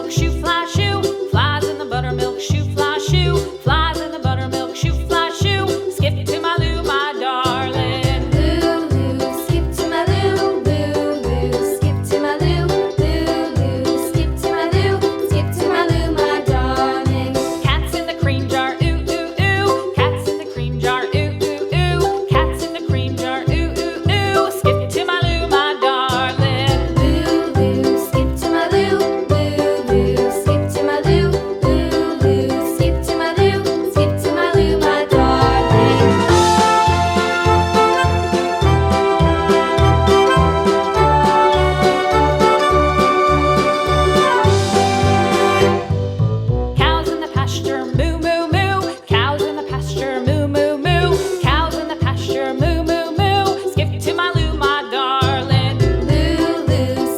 buttermilk shoe, fly shoe. Flies in the buttermilk shoe, fly shoe. Flies in the buttermilk shoe, fly shoe. Skip to my Lou, my darling. Lou, skip to my Lou, Lou, skip to my Lou, Lou, skip to my Lou, skip to my Lou, my darling. Cats in the cream jar, ooh, ooh, ooh. Cats in the cream jar, ooh, ooh, ooh. Cats in the cream jar, ooh, ooh, ooh. Skip to my Lou, my darling. Lou, skip to my Lou, Lou, skip to my Lou, Lou, skip to my Lou, skip to my Lou, my darling. Cows in the pasture, moo, moo, moo. Cows in the pasture, moo, moo, moo. Cows in the pasture, moo, moo, moo. Skip to my Lou, my darling. Lou,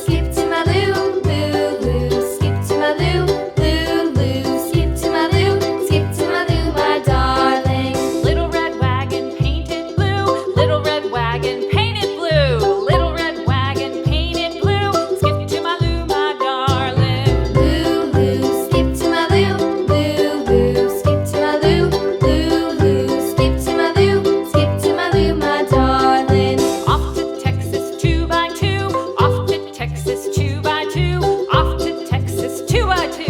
skip to my Lou, Lou, skip to my Lou, Lou, skip to my Lou, skip to my Lou, my darling. Little red wagon painted blue. Little red wagon painted blue. Little red wagon painted blue. Skip to my Lou, my darling. Lou, skip to my Lou, Lou, skip to my Lou, Lou, skip to my Lou, skip to my Lou, my darling. Off to Texas 2x2. Off to Texas 2x2. Off to Texas 2x2.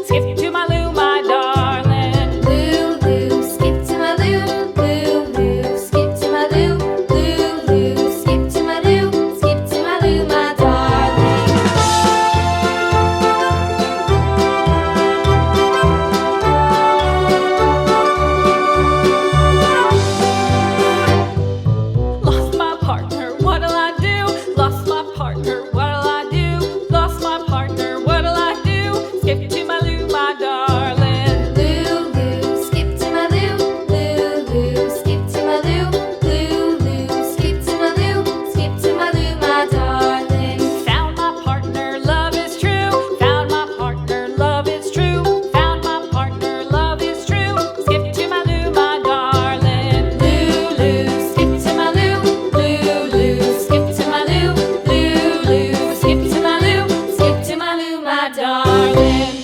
Skip to my Lou, my darling. Lou, skip to my Lou, Lou, skip to my Lou, Lou, skip to my Lou, skip to my Lou, my darling. Lost my partner, what'll I do? Lost my partner, what'll I do? Lost my partner, what'll I do? Skip to my Lou, my darling. Lou, skip to my Lou, Lou, skip to my Lou, Lou, skip to my Lou, skip to my Lou, my darling. Found my partner, love is true. Found my partner, love is true. Found my partner, love is true. Skip to my Lou, my darling. Lou, skip to my Lou, Lou, skip to my Lou, Lou, skip to my Lou, skip to my Lou, my darling.